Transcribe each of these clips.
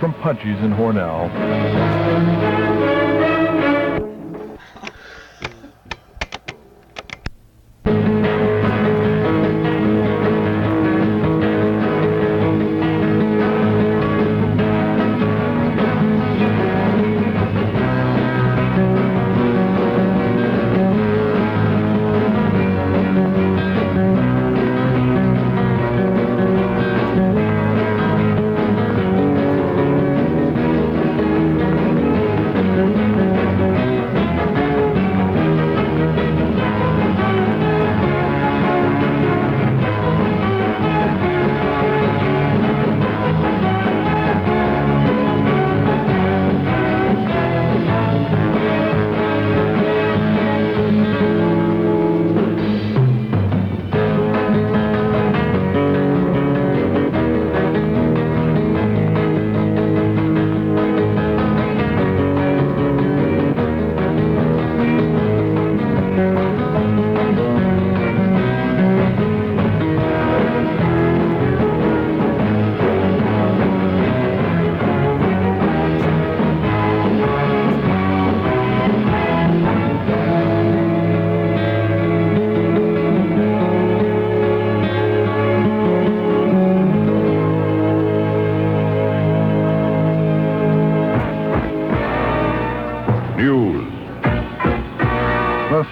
from Pudgy's in Hornell.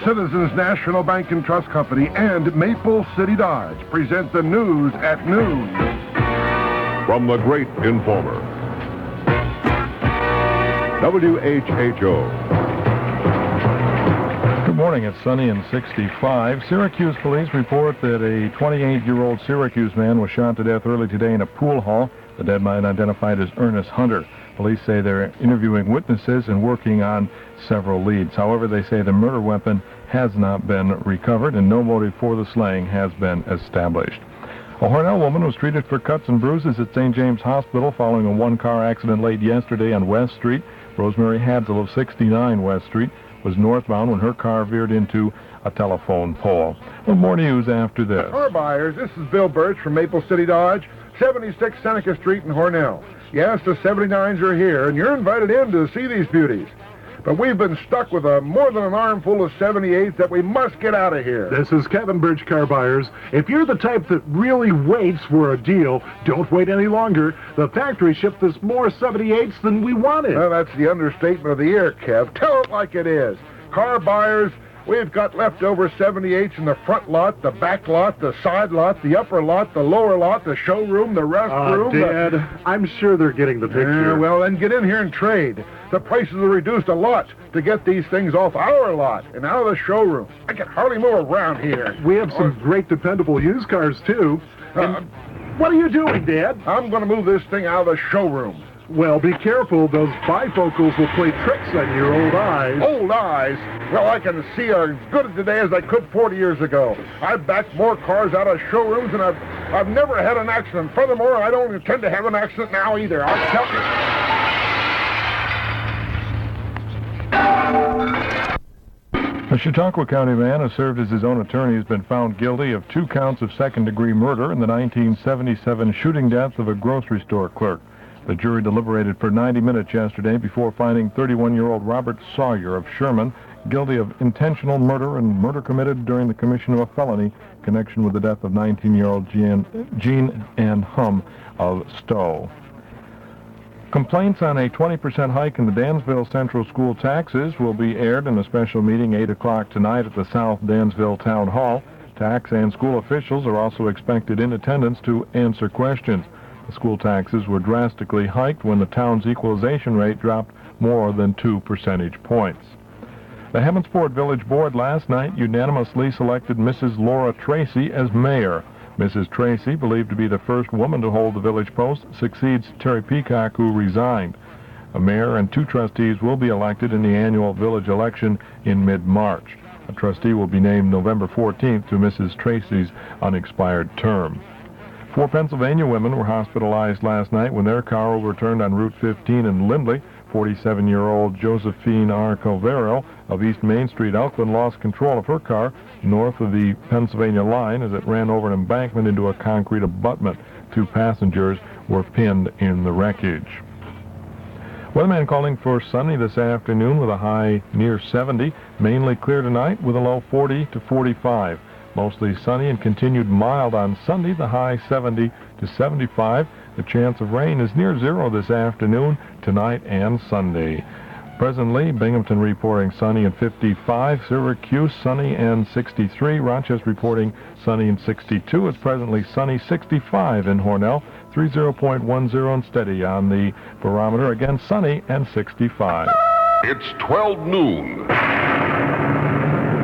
Citizens National Bank and Trust Company and Maple City Dodge present the news at noon. From the great informer, WHHO. Good morning. It's sunny and 65. Syracuse police report that a 28-year-old Syracuse man was shot to death early today in a pool hall. The dead man identified as Ernest Hunter. Police say they're interviewing witnesses and working on several leads. However, they say the murder weapon has not been recovered and no motive for the slaying has been established. A Hornell woman was treated for cuts and bruises at St. James Hospital following a one-car accident late yesterday on West Street. Rosemary Hadsel of 69 West Street was northbound when her car veered into a telephone pole. Well, more news after this. Car buyers, this is Bill Birch from Maple City Dodge, 76 Seneca Street in Hornell. Yes, the 79s are here, and you're invited in to see these beauties. But we've been stuck with more than an armful of 78s that we must get out of here. This is Kevin Birch, car buyers. If you're the type that really waits for a deal, don't wait any longer. The factory shipped us more 78s than we wanted. Well, that's the understatement of the year, Kev. Tell it like it is. Car buyers, we've got leftover 78s in the front lot, the back lot, the side lot, the upper lot, the lower lot, the showroom, the restroom. Dad, I'm sure they're getting the picture. Well, then get in here and trade. The prices are reduced a lot to get these things off our lot and out of the showroom. I can hardly move around here. We have some great dependable used cars, too. What are you doing, Dad? I'm going to move this thing out of the showroom. Well, be careful. Those bifocals will play tricks on your old eyes. Old eyes? Well, I can see as good today as I could 40 years ago. I've backed more cars out of showrooms, and I've never had an accident. Furthermore, I don't intend to have an accident now either. I'll tell you. A Chautauqua County man who served as his own attorney has been found guilty of 2 counts of second-degree murder in the 1977 shooting death of a grocery store clerk. The jury deliberated for 90 minutes yesterday before finding 31-year-old Robert Sawyer of Sherman guilty of intentional murder and murder committed during the commission of a felony in connection with the death of 19-year-old Jean Ann Hum of Stowe. Complaints on a 20% hike in the Dansville Central School taxes will be aired in a special meeting 8 o'clock tonight at the South Dansville Town Hall. Tax and school officials are also expected in attendance to answer questions. The school taxes were drastically hiked when the town's equalization rate dropped more than 2 percentage points. The Hammondsport Village Board last night unanimously selected Mrs. Laura Tracy as mayor. Mrs. Tracy, believed to be the first woman to hold the village post, succeeds Terry Peacock, who resigned. A mayor and 2 trustees will be elected in the annual village election in mid-March. A trustee will be named November 14th to Mrs. Tracy's unexpired term. 4 Pennsylvania women were hospitalized last night when their car overturned on Route 15 in Lindley. 47-year-old Josephine R. Calvero of East Main Street, Elkland, lost control of her car north of the Pennsylvania line as it ran over an embankment into a concrete abutment. 2 passengers were pinned in the wreckage. Weatherman calling for sunny this afternoon with a high near 70. Mainly clear tonight with a low 40 to 45. Mostly sunny and continued mild on Sunday, the high 70 to 75. The chance of rain is near zero this afternoon, tonight, and Sunday. Presently, Binghamton reporting sunny and 55. Syracuse sunny and 63. Rochester reporting sunny and 62. It's presently sunny 65 in Hornell. 30.10 and steady on the barometer. Again, sunny and 65. It's 12 noon.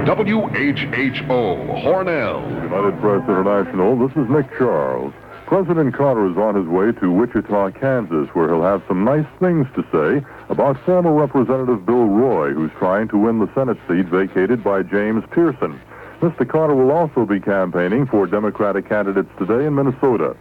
WHHO, Hornell. United Press International, this is Nick Charles. President Carter is on his way to Wichita, Kansas, where he'll have some nice things to say about former Representative Bill Roy, who's trying to win the Senate seat vacated by James Pearson. Mr. Carter will also be campaigning for Democratic candidates today in Minnesota.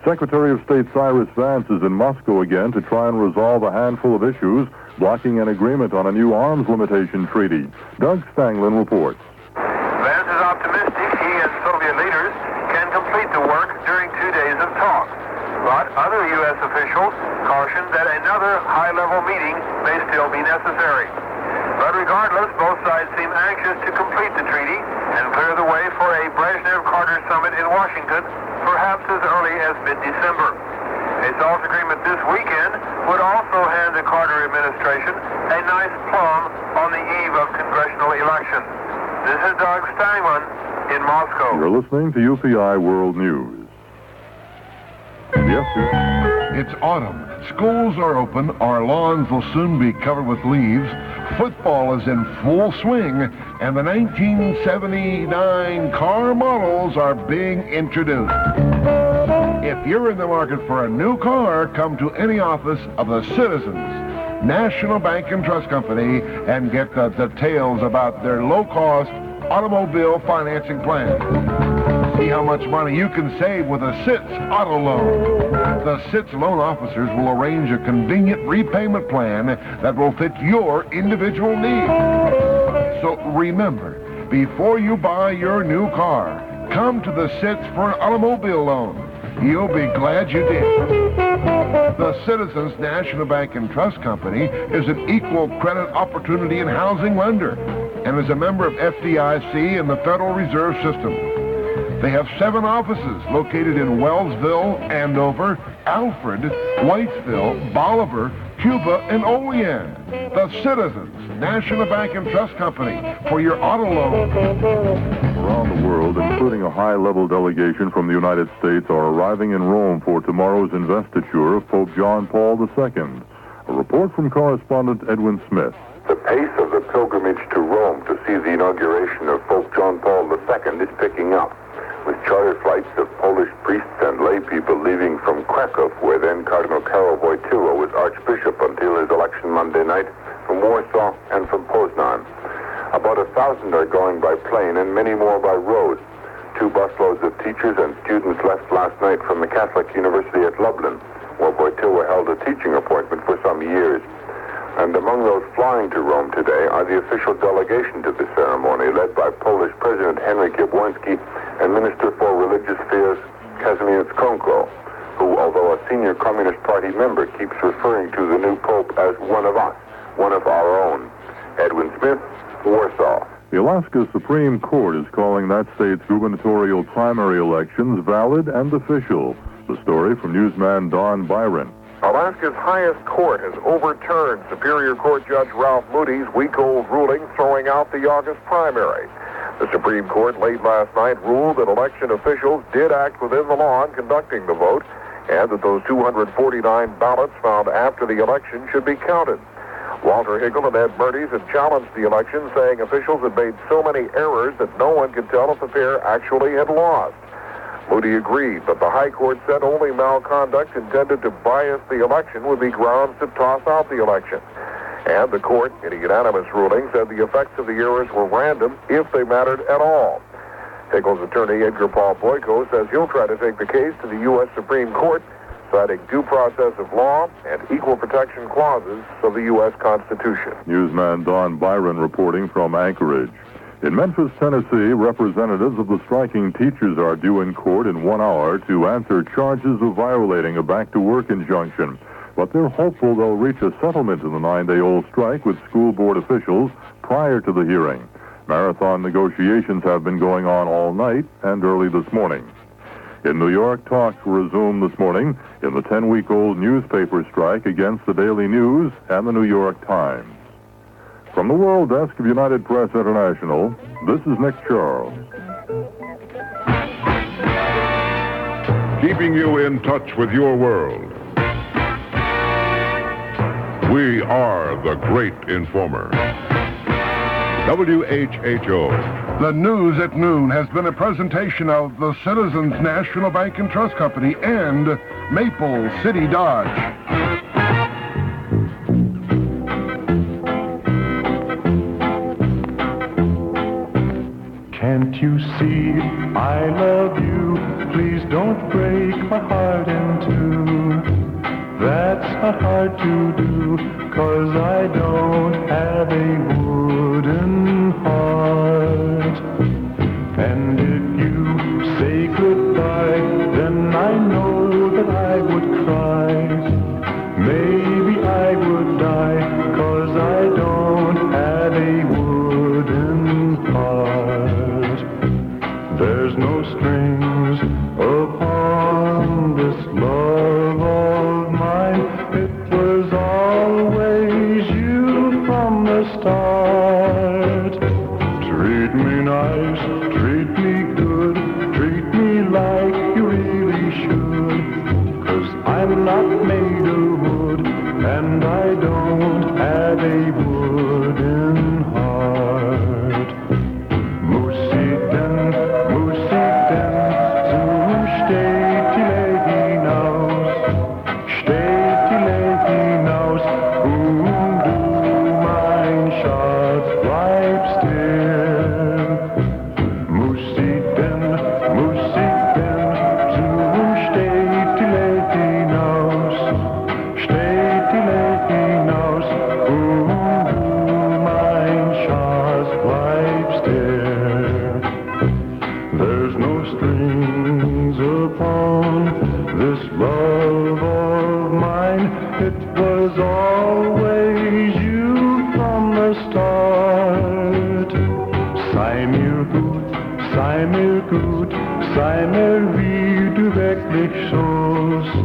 Secretary of State Cyrus Vance is in Moscow again to try and resolve a handful of issues blocking an agreement on a new arms limitation treaty. Doug Stanglin reports. Vance is optimistic he and Soviet leaders can complete the work during 2 days of talks. But other U.S. officials caution that another high-level meeting may still be necessary. But regardless, both sides seem anxious to complete the treaty and clear the way for a Brezhnev-Carter summit in Washington, perhaps as early as mid-December. A SALT agreement this weekend would also hand the Carter administration a nice plum on the eve of congressional elections. This is Doug Steinman in Moscow. You're listening to UPI World News. Yes, sir. It's autumn. Schools are open. Our lawns will soon be covered with leaves. Football is in full swing, and the 1979 car models are being introduced. If you're in the market for a new car, come to any office of the Citizens National Bank and Trust Company and get the details about their low-cost automobile financing plan. See how much money you can save with a CITS auto loan. The CITS loan officers will arrange a convenient repayment plan that will fit your individual needs. So remember, before you buy your new car, come to the CITS for an automobile loan. You'll be glad you did. The Citizens National Bank and Trust Company is an equal credit opportunity and housing lender and is a member of FDIC and the Federal Reserve System. They have 7 offices located in Wellsville, Andover, Alfred, Whitesville, Bolivar, Cuba, and Olean. The Citizens National Bank and Trust Company for your auto loan. Around the world, including a high-level delegation from the United States, are arriving in Rome for tomorrow's investiture of Pope John Paul II. A report from correspondent Edwin Smith. The pace of the pilgrimage to Rome to see the inauguration of Pope John Paul II is picking up, with charter flights of Polish priests and lay people leaving from Krakow, where then Cardinal Karol Wojtyła was Archbishop until his election Monday night, from Warsaw and from Poznan. About 1,000 are going by plane and many more by road. 2 busloads of teachers and students left last night from the Catholic University at Lublin, where Wojtyła held a teaching appointment for some years. And among those flying to Rome today are the official delegation to the ceremony, led by Polish President Henryk Jabłoński and Minister for Religious Affairs Kazimierz Konko, who, although a senior Communist Party member, keeps referring to the new Pope as one of us, one of our own. Edwin Smith, Warsaw. The Alaska Supreme Court is calling that state's gubernatorial primary elections valid and official. The story from newsman Don Byron. Alaska's highest court has overturned Superior Court Judge Ralph Moody's week-old ruling throwing out the August primary. The Supreme Court late last night ruled that election officials did act within the law in conducting the vote, and that those 249 ballots found after the election should be counted. Walter Higgle and Ed Mertes had challenged the election, saying officials had made so many errors that no one could tell if the pair actually had lost. Moody agreed, but the High Court said only malconduct intended to bias the election would be grounds to toss out the election. And the court, in a unanimous ruling, said the effects of the errors were random if they mattered at all. Higgle's attorney, Edgar Paul Boyko, says he'll try to take the case to the U.S. Supreme Court, citing due process of law and equal protection clauses of the U.S. Constitution. Newsman Don Byron reporting from Anchorage. In Memphis, Tennessee, representatives of the striking teachers are due in court in 1 hour to answer charges of violating a back-to-work injunction. but they're hopeful they'll reach a settlement in the 9-day-old strike with school board officials prior to the hearing. Marathon negotiations have been going on all night and early this morning. In New York, talks resumed this morning in the 10-week-old newspaper strike against the Daily News and the New York Times. From the World Desk of United Press International, this is Nick Charles. Keeping you in touch with your world. We are the Great Informer. WHHO. The News at Noon has been a presentation of the Citizens National Bank and Trust Company and Maple City Dodge. Can't you see I love you? Please don't break my heart in two. That's not hard to do, 'cause I don't have a wooden heart. And if you say goodbye, then I know that I would cry. Maybe I would die, 'cause I don't have a wooden heart. There's no strings upon this love of mine. It was always you from the start. Treat me nice, treat me good, treat me like you really should. 'Cause I'm not made of wood, and I don't have a wooden heart. Musik denn, so steht die Lady hinaus, und du, mein Schatz, bleibst still. Musik denn, so steht die Lady hinaus, und du, mein Schatz, bleibst still. There's no strings upon this love of mine. It was always you from the start. Sei mir gut, sei mir wie du wirklich sollst,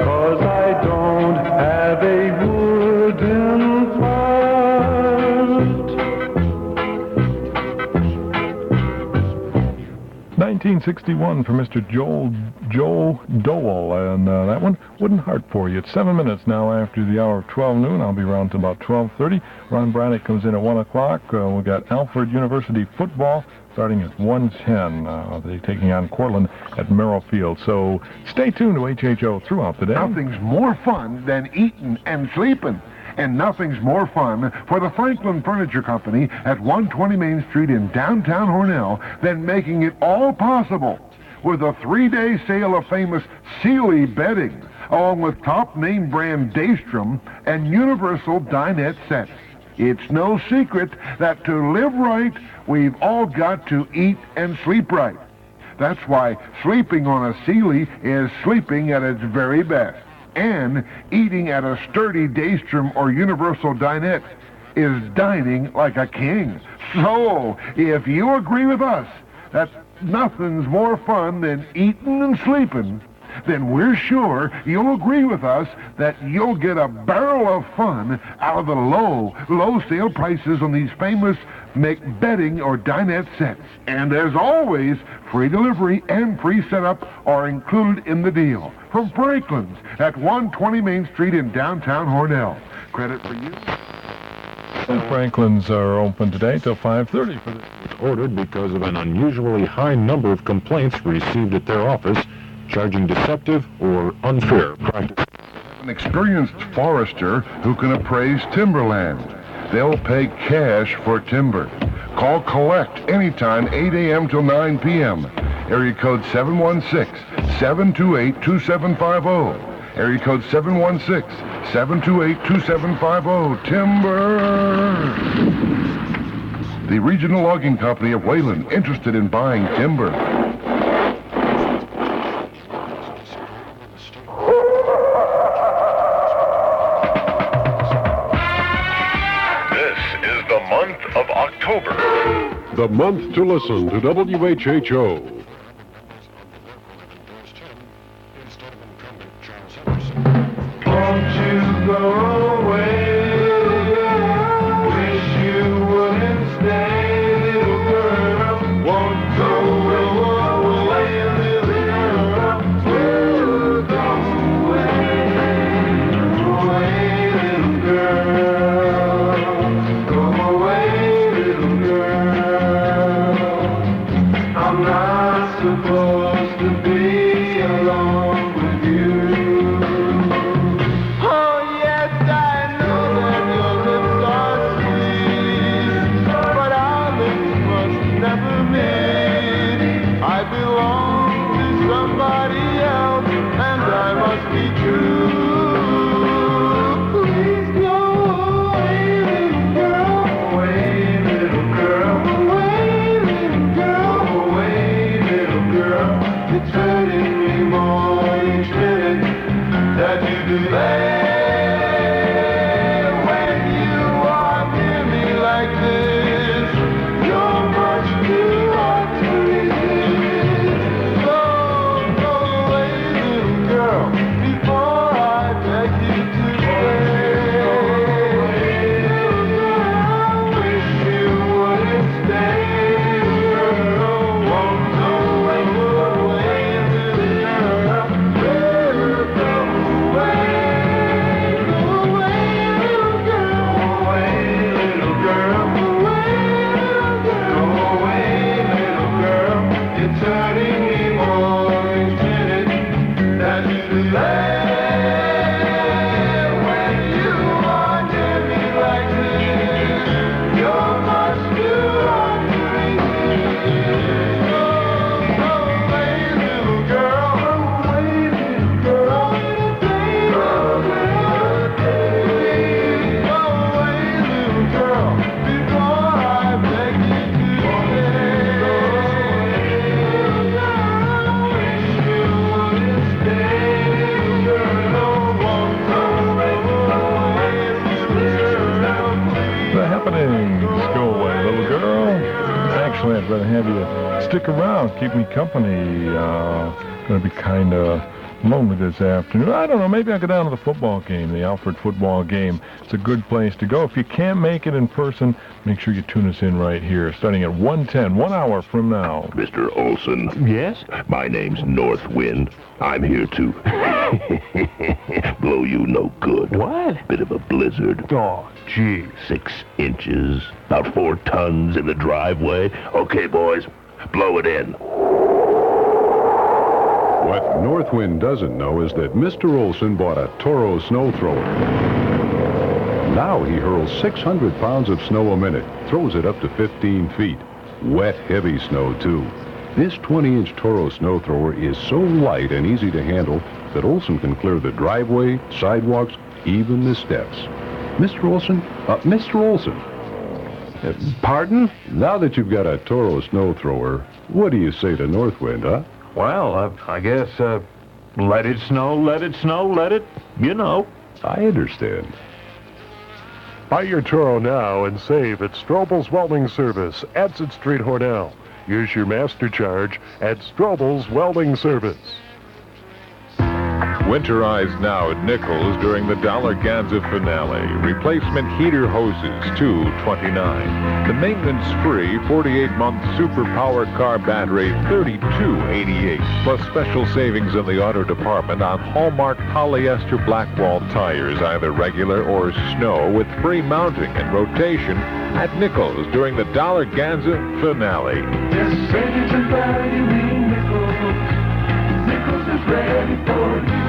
'cause I don't have a wooden heart. 1961 for Mr. Joe Dowell, and that one, Wooden Heart for you. It's 7 minutes now after the hour of 12 noon. I'll be around till about 12:30. Ron Braddock comes in at 1 o'clock. We've got Alfred University football starting at 1:10. They're taking on Cortland at Merrill Field. So stay tuned to HHO throughout the day. Nothing's more fun than eating and sleeping. And nothing's more fun for the Franklin Furniture Company at 120 Main Street in downtown Hornell than making it all possible with a 3-day sale of famous Sealy bedding, along with top name brand Daystrom and Universal dinette sets. It's no secret that to live right, we've all got to eat and sleep right. That's why sleeping on a Sealy is sleeping at its very best. And eating at a sturdy Daystrom or Universal dinette is dining like a king. So, if you agree with us that nothing's more fun than eating and sleeping, then we're sure you'll agree with us that you'll get a barrel of fun out of the low sale prices on these famous bedding or dinette sets. And as always, free delivery and free setup are included in the deal. From Franklin's at 120 Main Street in downtown Hornell. Credit for you. And Franklin's are open today till 5:30 for this. Ordered because of an unusually high number of complaints received at their office charging deceptive or unfair practice. An experienced forester who can appraise timberland. They'll pay cash for timber. Call collect anytime 8 a.m. till 9 p.m. Area code 716-728-2750. Area code 716-728-2750. Timber! The Regional Logging Company of Wayland, interested in buying timber. October. The month to listen to WHHO. Won't you go away? Wish you wouldn't stay, little girl. Won't go away, little girl. Go away, little girl. Go away, little girl. I'm not supposed to be alone with you. Oh yes, I know that your lips are sweet, but our lips must never meet. I belong to somebody else, and I must be true. Please go away, little girl. Away, little girl. Away, little girl. Away, little girl. It's hurting me more each minute that you delay. When you are near me like this, you're much too hard to resist. So go away, little girl, before I beg you to stay. Wish you wouldn't stay, little girl. Won't go away, little girl. Go away. Actually, I'd rather have you stick around, keep me company. Going to be kind of lonely this afternoon. I don't know, maybe I'll go down to the football game, the Alfred football game. It's a good place to go. If you can't make it in person, make sure you tune us in right here, starting at 1:10, 1 hour from now. Mr. Olson. Yes? My name's North Wind. I'm here to blow you no good. What? Bit of a blizzard. Oh, gee. 6 inches, about 4 tons in the driveway. Okay, boys, blow it in. What Northwind doesn't know is that Mr. Olson bought a Toro snow thrower. Now he hurls 600 pounds of snow a minute, throws it up to 15 feet. Wet, heavy snow, too. This 20-inch Toro snow thrower is so light and easy to handle that Olson can clear the driveway, sidewalks, even the steps. Mr. Olson? Mr. Olson. Pardon? Now that you've got a Toro snow thrower, what do you say to Northwind, huh? Well, I guess, let it snow, let it snow, let it, you know. I understand. Buy your Toro now and save at Strobel's Welding Service, Adsit Street, Hornell. Use your master charge at Strobel's Welding Service. Winterize now at Nichols during the Dollar Ganza finale. Replacement heater hoses, $2.29. The maintenance-free 48-month super-powered car battery, $32.88. Plus special savings in the auto department on Hallmark polyester Blackwall tires, either regular or snow, with free mounting and rotation at Nichols during the Dollar Ganza finale. There's a savings and value in Nichols. Nichols is ready for you.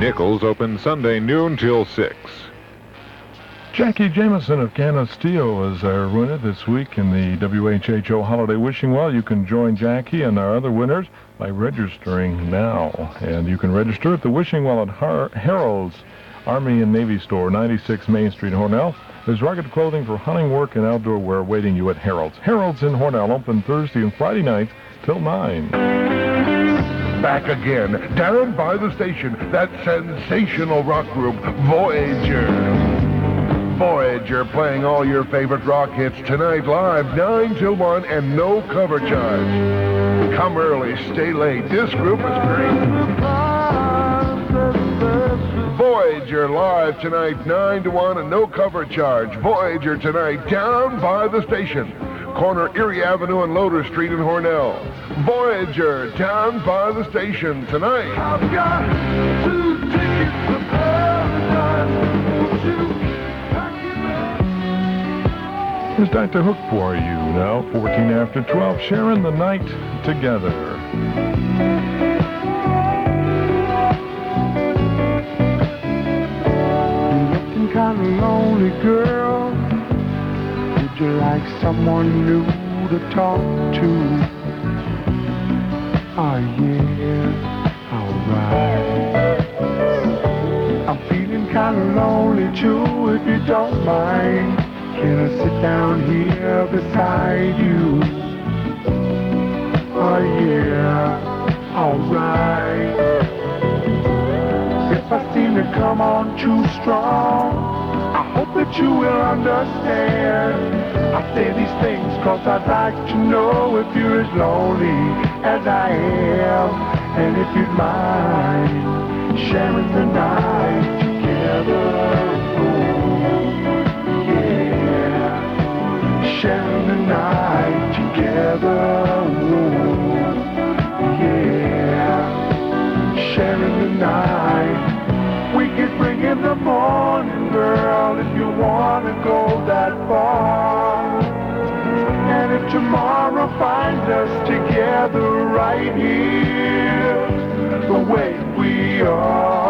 Nichols open Sunday noon till 6. Jackie Jameson of Canasteo is our winner this week in the WHHO Holiday Wishing Well. You can join Jackie and our other winners by registering now. And you can register at the Wishing Well at Harold's Army and Navy Store, 96 Main Street, Hornell. There's rugged clothing for hunting work and outdoor wear waiting you at Harold's. Harold's in Hornell, open Thursday and Friday nights till 9. Back again, down by the station, that sensational rock group, Voyager. Voyager playing all your favorite rock hits tonight live 9 till 1 and no cover charge. Come early, stay late. This group is great. Voyager live tonight 9 to 1 and no cover charge. Voyager tonight down by the station. Corner Erie Avenue and Loder Street in Hornell. Voyager down by the station tonight. I've got 2 tickets to paradise. Here's Dr. Hook for you now, 14 after 12, sharing the night together. You're looking kind of lonely, girl. Would you like someone new to talk to? Oh yeah, alright. I'm feeling kind of lonely too, if you don't mind. Can I sit down here beside you? Oh yeah, alright. If I seem to come on too strong, I hope that you will understand. I say these things cause I'd like to know if you're as lonely as I am, and if you'd mind sharing the night together. Sharing the night together, oh, yeah. Sharing the night. We could bring in the morning, girl, if you wanna go that far. And if tomorrow finds us together right here, the way we are.